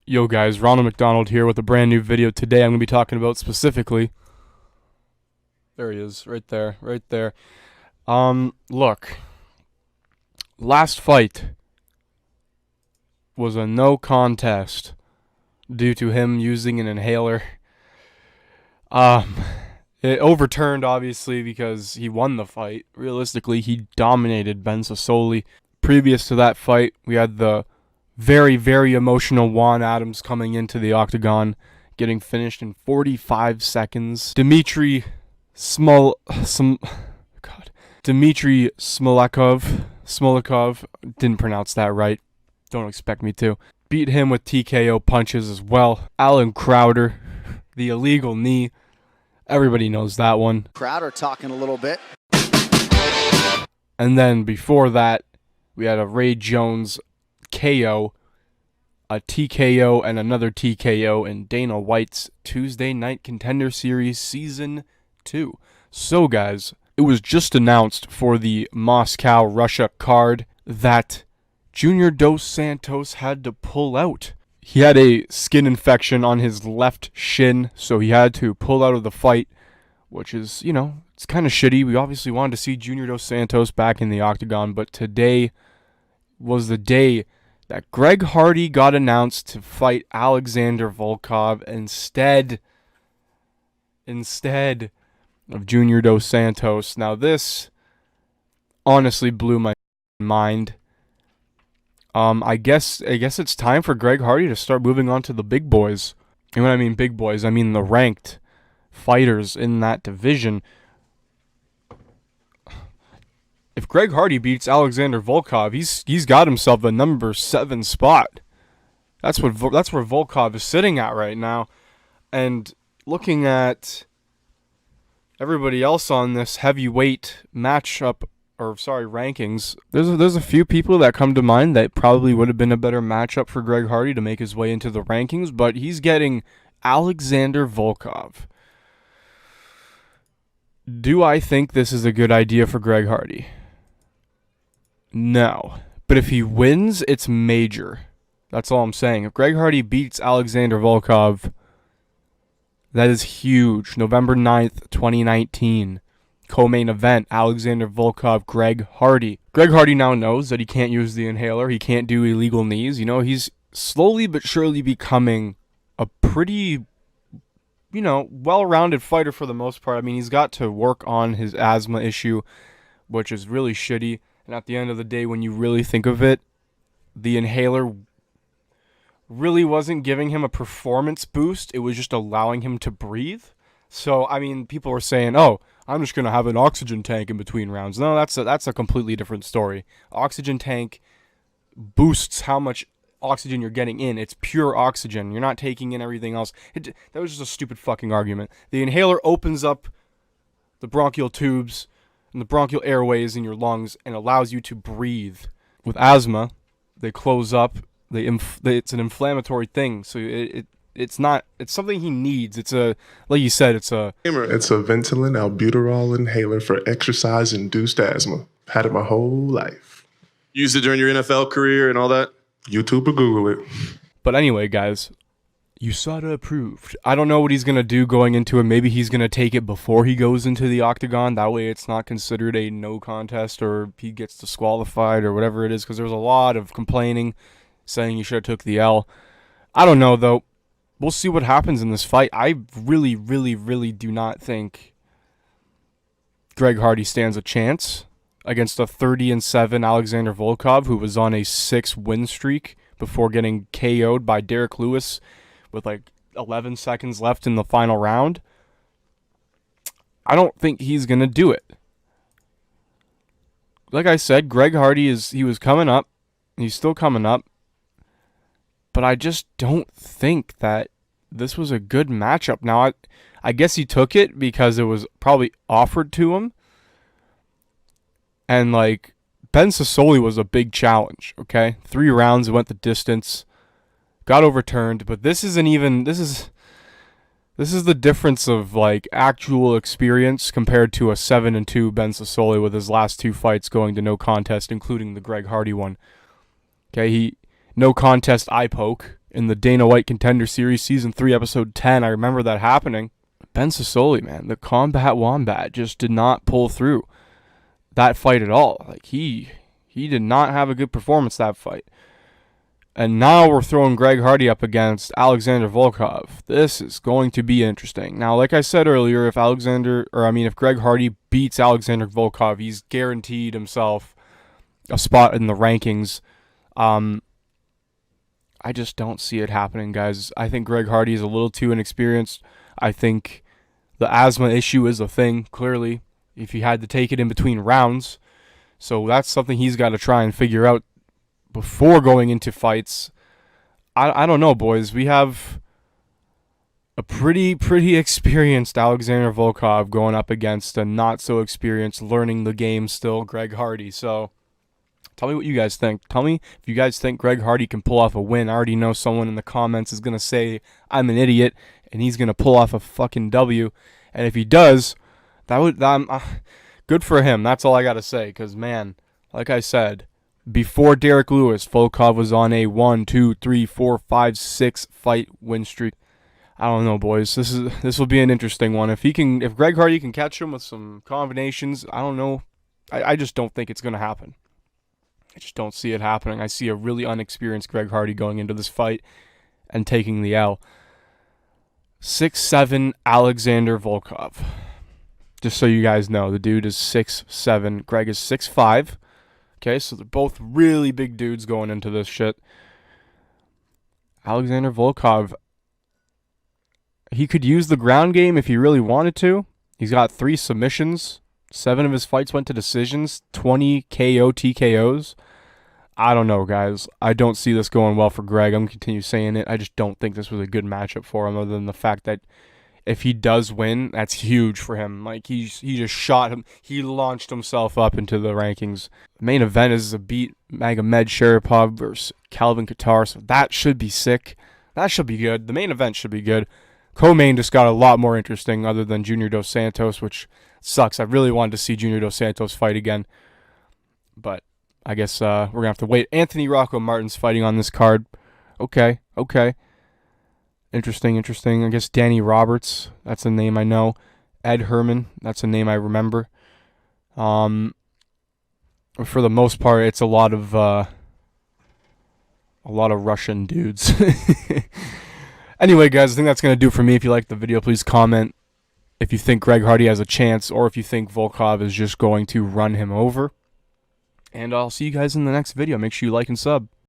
Yo guys, Ronald McDonald here with a brand new video. Today I'm going to be talking about specifically... There he is, right there, right there. Look. Last fight was a no contest due to him using an inhaler. It overturned, obviously, because he won the fight. Realistically, he dominated Ben Sosoli. Previous to that fight, we had the very, very emotional Juan Adams coming into the octagon, getting finished in 45 seconds. Dmitry Smolikov, didn't pronounce that right. Don't expect me to. Beat him with TKO punches as well. Alan Crowder, the illegal knee. Everybody knows that one. Crowder talking a little bit. And then before that, we had a Ray Jones KO, a TKO, and another TKO in Dana White's Tuesday Night Contender Series Season 2. So guys, it was just announced for the Moscow, Russia card that Junior Dos Santos had to pull out. He had a skin infection on his left shin, so he had to pull out of the fight, which is, you know, it's kind of shitty. We obviously wanted to see Junior Dos Santos back in the octagon, but today was the day that Greg Hardy got announced to fight Alexander Volkov instead of Junior Dos Santos. Now this honestly blew my mind. I guess it's time for Greg Hardy to start moving on to the big boys. And when I mean big boys, I mean the ranked fighters in that division. If Greg Hardy beats Alexander Volkov, he's got himself the number 7 spot. That's where Volkov is sitting at right now. And looking at everybody else on this heavyweight rankings, there's a few people that come to mind that probably would have been a better matchup for Greg Hardy to make his way into the rankings, but he's getting Alexander Volkov. Do I think this is a good idea for Greg Hardy? No. But if he wins, it's major. That's all I'm saying. If Greg Hardy beats Alexander Volkov, that is huge. November 9th, 2019. Co-main event, Alexander Volkov, Greg Hardy. Greg Hardy now knows that he can't use the inhaler. He can't do illegal knees. You know, he's slowly but surely becoming a pretty, you know, well-rounded fighter for the most part. I mean, he's got to work on his asthma issue, which is really shitty. And at the end of the day, when you really think of it, the inhaler really wasn't giving him a performance boost. It was just allowing him to breathe. So, I mean, people were saying, oh, I'm just going to have an oxygen tank in between rounds. No, that's a completely different story. Oxygen tank boosts how much oxygen you're getting in. It's pure oxygen. You're not taking in everything else. That was just a stupid fucking argument. The inhaler opens up the bronchial tubes and the bronchial airways in your lungs and allows you to breathe. With asthma, they close up. It's an inflammatory thing, so it's something he needs. It's like you said, it's a Ventolin albuterol inhaler for exercise-induced asthma. Had it my whole life. Used it during your NFL career and all that? YouTube or Google it. But anyway, guys, USADA approved. I don't know what he's going to do going into it. Maybe he's going to take it before he goes into the octagon. That way it's not considered a no contest or he gets disqualified or whatever it is, because there was a lot of complaining saying he should have took the L. I don't know, though. We'll see what happens in this fight. I really, really, really do not think Greg Hardy stands a chance against a 30-7 Alexander Volkov, who was on a 6-win streak before getting KO'd by Derek Lewis with like 11 seconds left in the final round. I don't think he's going to do it. Like I said, Greg Hardy he was coming up. He's still coming up. But I just don't think that this was a good matchup. Now, I guess he took it because it was probably offered to him. And, like, Ben Sosoli was a big challenge, okay? 3 rounds, it went the distance, got overturned. But this is the difference of, like, actual experience compared to a 7-2 Ben Sosoli with his last 2 fights going to no contest, including the Greg Hardy one. Okay, no contest eye poke in the Dana White Contender Series Season 3, Episode 10. I remember that happening. Ben Sosoli, man, the Combat Wombat, just did not pull through that fight at all. Like, he did not have a good performance that fight. And now we're throwing Greg Hardy up against Alexander Volkov. This is going to be interesting. Now, like I said earlier, if Greg Hardy beats Alexander Volkov, he's guaranteed himself a spot in the rankings. I just don't see it happening, guys. I think Greg Hardy is a little too inexperienced. I think the asthma issue is a thing, clearly, if he had to take it in between rounds. So that's something he's got to try and figure out before going into fights. I don't know, boys. We have a pretty experienced Alexander Volkov going up against a not so experienced, learning the game still, Greg Hardy. So tell me what you guys think. Tell me if you guys think Greg Hardy can pull off a win. I already know someone in the comments is going to say I'm an idiot and he's going to pull off a fucking W. And if he does, good for him. That's all I got to say. Because, man, like I said, before Derek Lewis, Volkov was on a 1, 2, 3, 4, 5, 6 fight win streak. I don't know, boys. This will be an interesting one. If Greg Hardy can catch him with some combinations, I don't know. I just don't think it's going to happen. I just don't see it happening. I see a really unexperienced Greg Hardy going into this fight and taking the L. 6'7" Alexander Volkov. Just so you guys know, the dude is 6'7". Greg is 6'5". Okay, so they're both really big dudes going into this shit. Alexander Volkov, he could use the ground game if he really wanted to. He's got 3 submissions. 7 of his fights went to decisions. 20 KO TKOs. I don't know, guys. I don't see this going well for Greg. I'm going to continue saying it. I just don't think this was a good matchup for him, other than the fact that if he does win, that's huge for him. Like, he just shot him. He launched himself up into the rankings. The main event is Zabit Magomed Sharipov versus Calvin Kattar, so that should be sick. That should be good. The main event should be good. Co-main just got a lot more interesting, other than Junior Dos Santos, which sucks. I really wanted to see Junior Dos Santos fight again, but I guess we're going to have to wait. Anthony Rocco Martin's fighting on this card. Okay. Interesting. I guess Danny Roberts, that's a name I know. Ed Herman, that's a name I remember. For the most part, it's a lot of Russian dudes. Anyway, guys, I think that's going to do it for me. If you liked the video, please comment if you think Greg Hardy has a chance, or if you think Volkov is just going to run him over. And I'll see you guys in the next video. Make sure you like and sub.